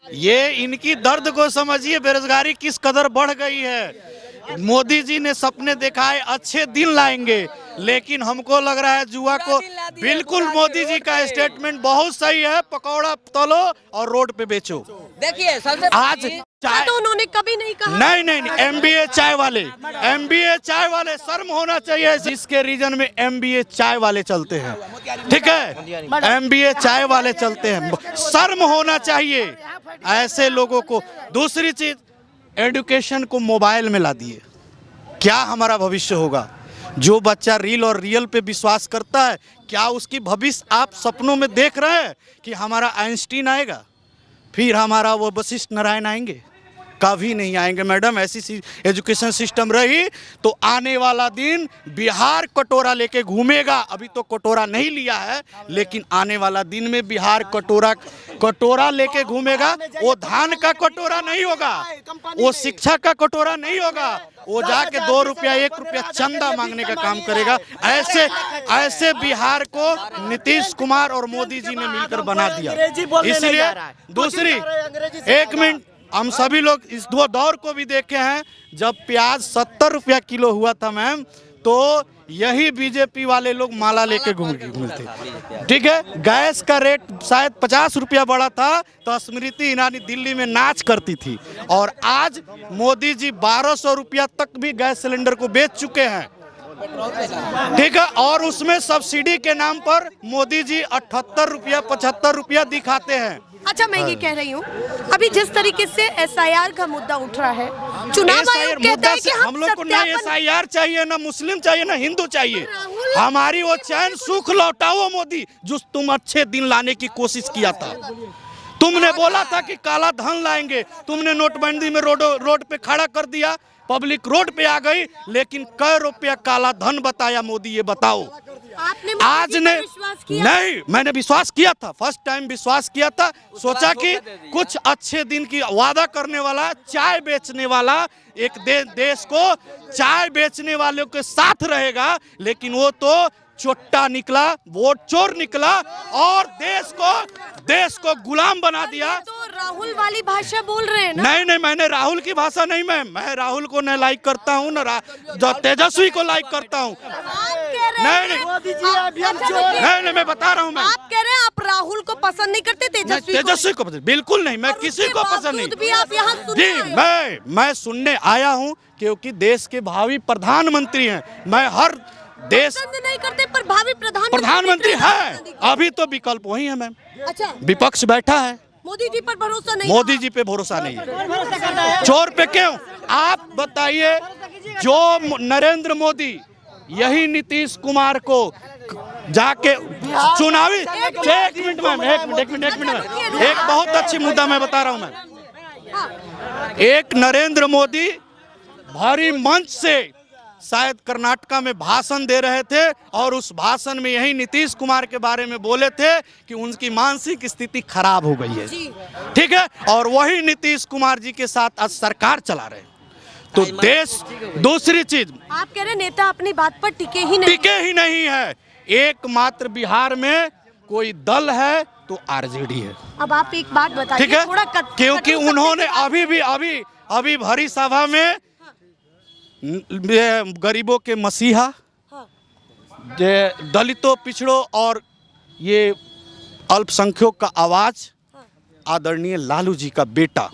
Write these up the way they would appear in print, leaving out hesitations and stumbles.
ये इनकी दर्द को समझिए, बेरोजगारी किस कदर बढ़ गई है। मोदी जी ने सपने दिखाए अच्छे दिन लाएंगे, लेकिन हमको लग रहा है जुआ को। बिल्कुल मोदी जी का स्टेटमेंट बहुत सही है, पकौड़ा तलो और रोड पे बेचो। देखिए सबसे आज चाय तो उन्होंने कभी नहीं कहा। नहीं, MBA चाय वाले शर्म होना चाहिए। जिसके रीजन में MBA चाय वाले चलते हैं, ठीक है, MBA चाय वाले चलते हैं, शर्म होना चाहिए ऐसे लोगों को। दूसरी चीज, एजुकेशन को मोबाइल में ला दिए, क्या हमारा भविष्य होगा? जो बच्चा रील और रियल पे विश्वास करता है, क्या उसकी भविष्य आप सपनों में देख रहे हैं कि हमारा आइंस्टीन आएगा, फिर हमारा वो वशिष्ठ नारायण आएंगे? कभी नहीं आएंगे मैडम। ऐसी एजुकेशन सिस्टम रही तो आने वाला दिन बिहार कटोरा लेके घूमेगा। अभी तो कटोरा नहीं लिया है, लेकिन आने वाला दिन में बिहार कटोरा लेके घूमेगा। वो धान का कटोरा नहीं होगा, वो शिक्षा का कटोरा नहीं होगा, वो जाके 2 रुपया 1 रुपया चंदा मांगने का काम करेगा। ऐसे बिहार को नीतीश कुमार और मोदी जी ने मिलकर बना दिया। इसलिए दूसरी, 1 मिनट, हम सभी लोग इस दौर को भी देखे हैं। जब प्याज 70 रुपया किलो हुआ था मैम, तो यही बीजेपी वाले लोग माला लेके घूमते, ठीक है। गैस का रेट शायद 50 रुपया बढ़ा था तो स्मृति ईरानी दिल्ली में नाच करती थी, और आज मोदी जी 1200 रुपया तक भी गैस सिलेंडर को बेच चुके हैं, ठीक है। और उसमें सब्सिडी के नाम पर मोदी जी 78 रुपया 75 रुपया दिखाते हैं। अच्छा, मैं ये कह रही हूँ, अभी जिस तरीके से SIR का मुद्दा उठ रहा है, चुनाव आयोग कहता है कि हम लोग को ना SIR चाहिए, ना मुस्लिम चाहिए, ना हिंदू चाहिए। हमारी वो चैन सुख लौटाओ मोदी, जो तुम अच्छे दिन लाने की कोशिश किया था। तुमने बोला था कि काला धन लाएंगे, तुमने नोटबंदी में रोड पे खड़ा कर दिया, पब्लिक रोड पे आ गई, लेकिन कै रुपया काला धन बताया मोदी, ये बताओ। आपने आज ने नहीं, मैंने विश्वास किया था, फर्स्ट टाइम विश्वास किया था। सोचा कि कुछ अच्छे दिन की वादा करने वाला, चाय बेचने वाला, एक देश को चाय बेचने वालों के साथ रहेगा, लेकिन वो तो चोट्टा निकला, वोट चोर निकला और देश को गुलाम बना दिया। तो राहुल वाली भाषा बोल रहे हैं ना? नहीं, मैंने राहुल की भाषा नहीं, मैं राहुल को न लाइक करता हूँ, न तेजस्वी को लाइक करता हूँ। नहीं, मैं बता रहा हूँ। आप कह रहे हैं आप राहुल को पसंद नहीं करते, तेजस्वी को पसंद बिल्कुल नहीं, मैं किसी को पसंद नहीं। भी आप यहाँ जी, मैं सुनने आया हूँ क्योंकि देश के भावी प्रधानमंत्री हैं। मैं हर देश नहीं करते, पर भावी प्रधानमंत्री है। अभी तो विकल्प वही है मैम। अच्छा, विपक्ष बैठा है, मोदी जी पर भरोसा नहीं, मोदी जी पे भरोसा नहीं है। चोर पे क्यों? आप बताइए, जो नरेंद्र मोदी यही नीतीश कुमार को जाके चुनावी, एक मिनट मैम, एक बहुत अच्छी मुद्दा मैं बता रहा हूँ मैम। एक नरेंद्र मोदी भारी मंच से शायद कर्नाटका में भाषण दे रहे थे, और उस भाषण में यही नीतीश कुमार के बारे में बोले थे कि उनकी मानसिक स्थिति खराब हो गई है, ठीक है। और वही नीतीश कुमार जी के साथ आज सरकार चला रहे हैं, तो देश। दूसरी चीज, आप कह रहे नेता अपनी बात पर टिके ही नहीं है। एकमात्र बिहार में कोई दल है तो RJD है। अब आप एक बात बताइए, ठीक है, क्योंकि उन्होंने अभी भरी सभा में गरीबों के मसीहा, दलितों, पिछड़ों और ये अल्पसंख्यकों का आवाज आदरणीय लालू जी का बेटा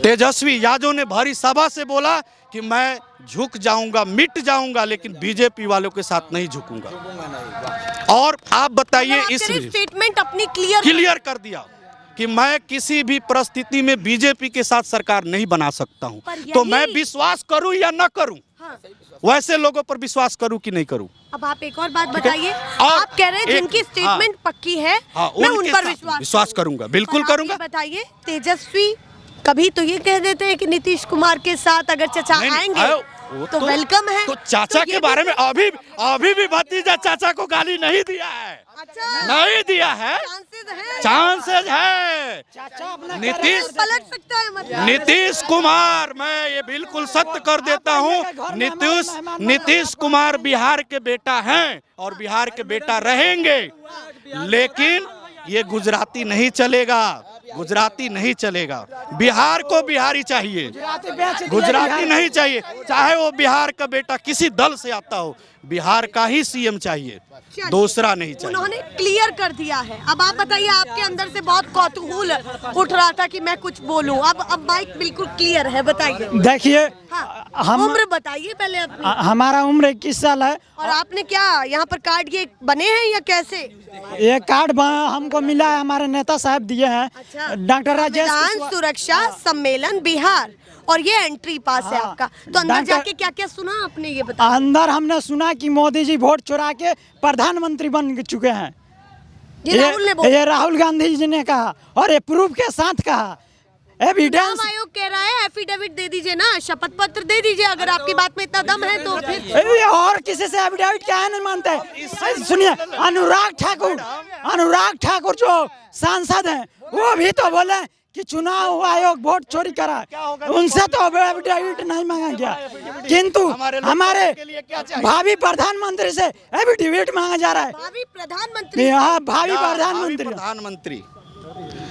तेजस्वी यादव ने भरी सभा से बोला कि मैं झुक जाऊंगा, मिट जाऊंगा, लेकिन बीजेपी वालों के साथ नहीं झुकूंगा। और आप बताइए, इस स्टेटमेंट अपनी क्लियर कर दिया कि मैं किसी भी परिस्थिति में बीजेपी के साथ सरकार नहीं बना सकता हूं। तो मैं विश्वास करूं या न करूं, वैसे लोगों पर विश्वास करूं कि नहीं करूं। अब आप एक और बात बताइए, आप कह रहे हैं जिनकी स्टेटमेंट पक्की है, मैं उन पर विश्वास करूंगा, बिल्कुल करूंगा। बताइए, तेजस्वी कभी तो ये कह देते हैं कि नीतीश कुमार के साथ अगर चाचा आएंगे तो वेलकम है। तो चाचा के बारे में अभी भी भतीजा चाचा को गाली नहीं दिया है। अच्छा, नहीं दिया है, चांसेस है। नीतीश पलट सकता है, मतलब नीतीश कुमार, मैं ये बिल्कुल सत्य कर देता हूँ, नीतीश कुमार बिहार के बेटा हैं और बिहार के बेटा रहेंगे, लेकिन ये गुजराती नहीं चलेगा। गुजराती नहीं चलेगा। बिहार को बिहारी चाहिए, गुजराती नहीं चाहिए। चाहे वो बिहार का बेटा किसी दल से आता हो, बिहार का ही सीएम चाहिए, दूसरा नहीं चाहिए। उन्होंने क्लियर कर दिया है। अब आप बताइए, आपके अंदर से बहुत कौतूहल उठ रहा था कि मैं कुछ बोलूं, अब माइक बिल्कुल क्लियर है, बताइए। देखिए, हाँ, हम उम्र बताइए पहले अपनी। हमारा उम्र 21 साल है। और आपने क्या यहाँ पर कार्ड ये बने हैं या कैसे? ये कार्ड हमको मिला है, हमारे नेता साहब दिए हैं। अच्छा। डॉक्टर राजेश संविधान सुरक्षा सम्मेलन बिहार, और ये एंट्री पास है हाँ। आपका। तो अंदर डॉक्टर- जाके क्या क्या सुना आपने, ये बताओ। अंदर हमने सुना कि मोदी जी वोट चुरा के प्रधानमंत्री बन चुके हैं। ये राहुल ने बोला। ये राहुल गांधी जी ने कहा, और ये प्रूफ के साथ कहा, एविडेंस। चुनाव आयोग कह रहा है एफिडेविट दे दीजिए ना, शपथ पत्र दे दीजिए, अगर आपकी बात में इतना दम है तो फिर। और किसी से एफिडेविट क्या है नहीं मानते। सुनिए, अनुराग ठाकुर जो सांसद हैं, वो भी तो बोले कि चुनाव आयोग वोट चोरी करा, उनसे तो एफिडेविट नहीं मांगा गया, किंतु हमारे भावी प्रधानमंत्री से एफिडेविट मांगा जा रहा है। भावी प्रधानमंत्री, हाँ, भावी प्रधानमंत्री। प्रधानमंत्री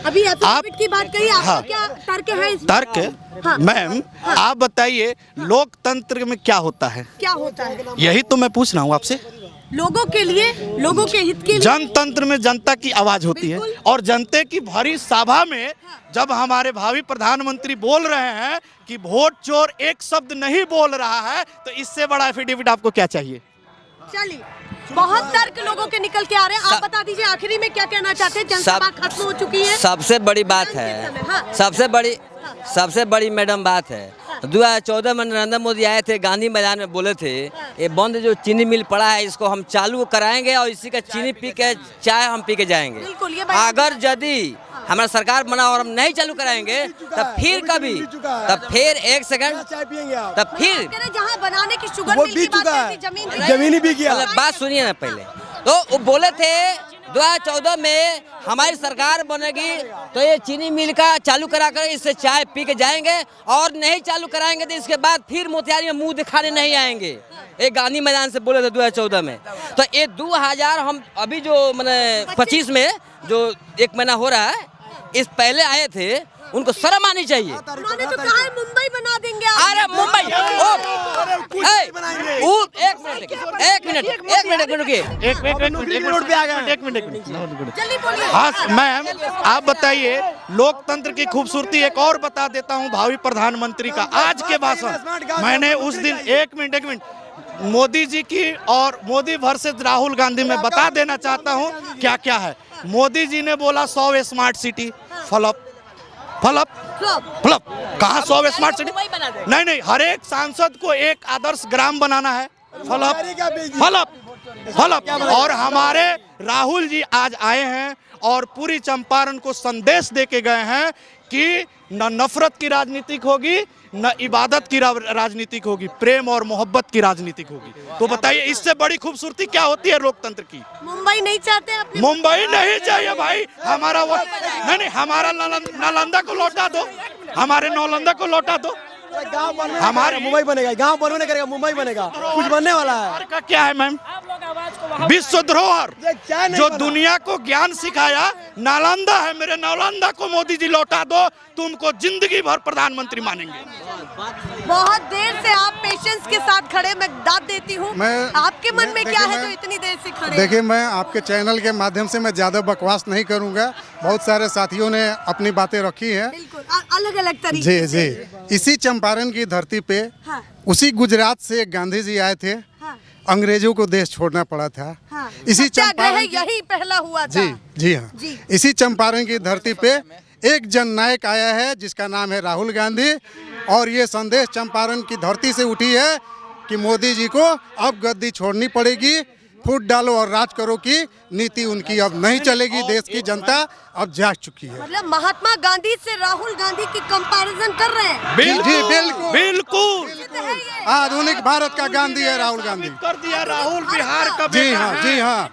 अभी एफिडेविट की बात कही, आपका हाँ। क्या तर्क है इसमें? तर्क हाँ। मैम, आप बताइए, लोकतंत्र में क्या होता है? क्या होता है? यही तो मैं पूछ रहा हूँ आपसे। लोगों के लिए, लोगों के हित के लिए। जनतंत्र में जनता की आवाज होती है, बिल्कुल। और जनता की भरी सभा में जब हमारे भावी प्रधानमंत्री बोल रहे हैं कि वोट चोर एक शब्द नहीं बोल रहा है, तो इससे बड़ा एफिडेविट आपको क्या चाहिए? चलिए, बहुत तर्क लोगों के निकल के आ रहे हैं। आप बता दीजिए आखिरी में क्या कहना चाहते हैं? जनसभा खत्म हो चुकी है। सबसे बड़ी बात है, सबसे बड़ी मैडम बात है, 2014 में नरेंद्र मोदी आए थे, गांधी मैदान में बोले थे, ये बंद जो चीनी मिल पड़ा है इसको हम चालू कराएंगे और इसी का चीनी पी के चाय हम पी के जाएंगे। बिल्कुल, ये बात- अगर यदि हमारा सरकार बना और हम नहीं चालू कराएंगे, तब फिर कभी, तब फिर एक सेकंड, तब फिर जहाँ बनाने की शुगर मिल की बात करती, जमीन भी गया। मतलब बात सुनिए ना पहले। तो वो बोले थे 2014 में हमारी सरकार बनेगी तो ये चीनी मिल का चालू करा कर इससे चाय पी के जाएंगे, और नहीं चालू कराएंगे तो इसके बाद फिर मोतिहारी में मुंह दिखाने नहीं आएंगे। ये गांधी मैदान से बोले थे 2014 में। तो ये 2000 हम अभी जो मैंने 25 में जो 1 महीना हो रहा है, इस पहले आए थे, उनको शर्म आनी चाहिए। उन्होंने तो कहा है मुंबई बना देंगे आप। अरे मुंबई, एक मिनट रुकिए। जल्दी बोलिए। हाँ मैम, आप बताइए, लोकतंत्र की खूबसूरती एक और बता देता हूँ भावी प्रधानमंत्री का आज के भाषण। मैंने उस दिन एक मिनट मोदी जी की और मोदी वर्सेस राहुल गांधी में बता देना चाहता हूँ क्या क्या है। मोदी जी ने बोला 100 स्मार्ट सिटी, फ्लॉप कहाँ 100 स्मार्ट सिटी? नहीं, हर एक सांसद को एक आदर्श ग्राम बनाना है, फ्लॉप। और हमारे राहुल जी आज आए हैं और पूरी चंपारण को संदेश देके गए हैं कि न नफरत की राजनीतिक होगी, न इबादत की राजनीतिक होगी, प्रेम और मोहब्बत की राजनीतिक होगी। तो बताइए, इससे बड़ी खूबसूरती क्या होती है लोकतंत्र की? मुंबई नहीं चाहते अपनी? मुंबई नहीं चाहिए भाई, हमारा वो नहीं, हमारा नालंदा को लौटा दो, हमारे नालंदा को लौटा दो। हमारे मुंबई बनेगा, गांव बनने करेगा, मुंबई बनेगा, कुछ बनने वाला है। का क्या है मैम? विश्व धरोहर जो दुनिया को ज्ञान सिखाया नालंदा है। मेरे नालंदा को मोदी जी लौटा दो, तुमको जिंदगी भर प्रधानमंत्री मानेंगे। बहुत देर से आप पेशेंस के साथ खड़े, मैं दाद देती हूँ। आपके मन में क्या है जो इतनी देर से खड़े? देखिए, मैं आपके चैनल के माध्यम से मैं ज्यादा बकवास नहीं करूंगा। बहुत सारे साथियों ने अपनी बातें रखी हैं, बिल्कुल अलग अलग तरीके जी। इसी चंपारण की धरती पे, हाँ। उसी गुजरात से गांधी जी आए थे, हाँ। अंग्रेजों को देश छोड़ना पड़ा था। हाँ। इसी चंपारण यही पहला हुआ था। जी हाँ। इसी चंपारण की धरती पे एक जननायक आया है जिसका नाम है राहुल गांधी, और ये संदेश चंपारण की धरती से उठी है कि मोदी जी को अब गद्दी छोड़नी पड़ेगी, फूट डालो और राज करो की नीति उनकी अब नहीं चलेगी। देश की जनता अब जाग चुकी है। मतलब महात्मा गांधी से राहुल गांधी की कंपैरिजन कर रहे हैं। बिल्कुल आधुनिक भारत का गांधी है राहुल गांधी। कर दिया राहुल बिहार का। जी हाँ।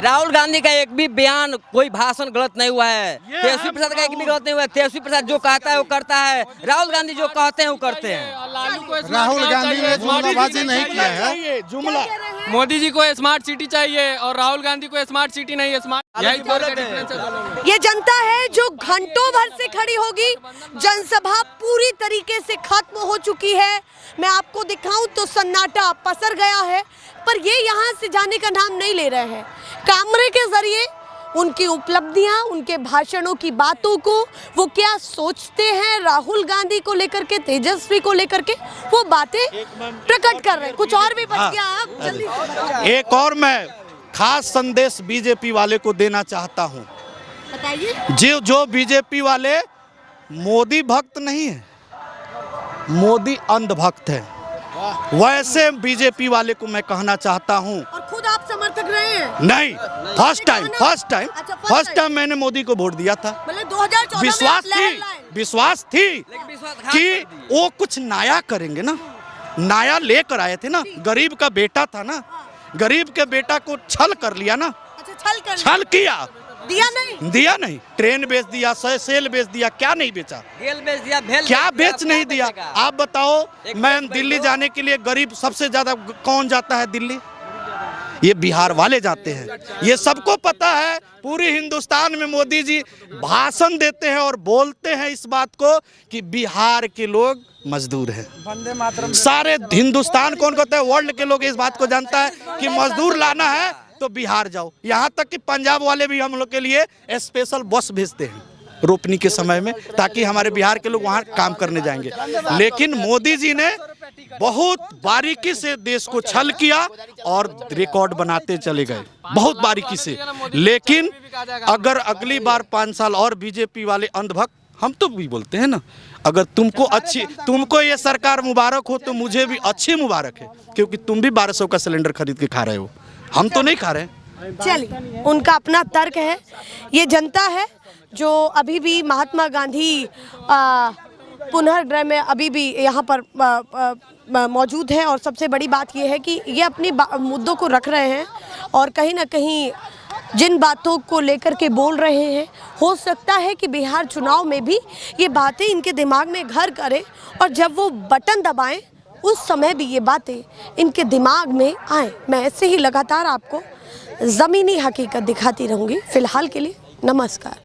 राहुल गांधी का एक भी बयान, कोई भाषण गलत नहीं हुआ है। तेजस्वी प्रसाद का एक भी गलत नहीं हुआ है। तेजस्वी प्रसाद जो कहता है वो करता है, राहुल गांधी जो कहते हैं वो करते हैं। राहुल गांधी ने जुमलाबाजी नहीं किया है। जुमला मोदी जी को स्मार्ट सिटी चाहिए और राहुल गांधी को स्मार्ट सिटी नहीं है, स्मार्ट। यही डिफरेंस है दोनों में। ये जनता है जो घंटों भर से खड़ी होगी। जनसभा पूरी तरीके से खत्म हो चुकी है। मैं आपको दिखाऊं तो सन्नाटा पसर गया है, पर ये यहाँ से जाने का नाम नहीं ले रहे हैं। कैमरे के जरिए उनकी उपलब्धियां, उनके भाषणों की बातों को, वो क्या सोचते हैं राहुल गांधी को लेकर के, तेजस्वी को लेकर के, वो बातें प्रकट कर रहे हैं। कुछ और भी बच गया, आप जल्दी से एक और मैं खास संदेश बीजेपी वाले को देना चाहता हूँ। बताइए। जो बीजेपी वाले मोदी भक्त नहीं है, मोदी अंधभक्त है, वैसे बीजेपी वाले को मैं कहना चाहता हूँ। और खुद आप समर्थक रहे हैं? नहीं, फर्स्ट टाइम मैंने मोदी को वोट दिया था। मतलब 2014 विश्वास थी कि वो कुछ नया करेंगे ना, नया लेकर आए थे ना। गरीब का बेटा था ना, गरीब के बेटा को छल कर लिया ना। अच्छा, छल किया, दिया नहीं। ट्रेन बेच दिया, सेल बेच दिया, क्या नहीं बेचा? भेल बेच दिया, भेल क्या बेच नहीं दिया? आप बताओ, मैं दिल्ली जाने के लिए गरीब सबसे ज्यादा कौन जाता है दिल्ली? ये बिहार वाले जाते हैं। ये सबको पता है। पूरे हिंदुस्तान में मोदी जी भाषण देते हैं और बोलते हैं इस बात को कि बिहार के लोग मजदूर हैं। सारे हिंदुस्तान कौन कहता है, वर्ल्ड के लोग इस बात को जानता है कि मजदूर लाना है तो बिहार जाओ। यहाँ तक कि पंजाब वाले भी हम लोग के लिए स्पेशल बस भेजते हैं रोपनी के समय में, ताकि हमारे बिहार के लोग वहाँ काम करने जाएंगे। लेकिन मोदी जी ने बहुत बारीकी से देश को छल किया और रिकॉर्ड बनाते चले गए, बहुत बारीकी से। लेकिन अगर अगली बार 5 साल और बीजेपी वाले अंधभक्त, हम तो भी बोलते हैं ना, अगर तुमको ये सरकार मुबारक हो तो मुझे भी अच्छी मुबारक है, क्योंकि तुम भी 1200 का सिलेंडर खरीद के खा रहे हो, हम तो नहीं खा रहे। चलिए, उनका अपना तर्क है। ये जनता है जो अभी भी महात्मा गांधी पुनर्गृह में अभी भी यहाँ पर मौजूद है। और सबसे बड़ी बात ये है कि ये अपनी मुद्दों को रख रहे हैं और कहीं ना कहीं जिन बातों को लेकर के बोल रहे हैं, हो सकता है कि बिहार चुनाव में भी ये बातें इनके दिमाग में घर करें और जब वो बटन दबाएं उस समय भी ये बातें इनके दिमाग में आए। मैं ऐसे ही लगातार आपको ज़मीनी हकीकत दिखाती रहूँगी। फिलहाल के लिए नमस्कार।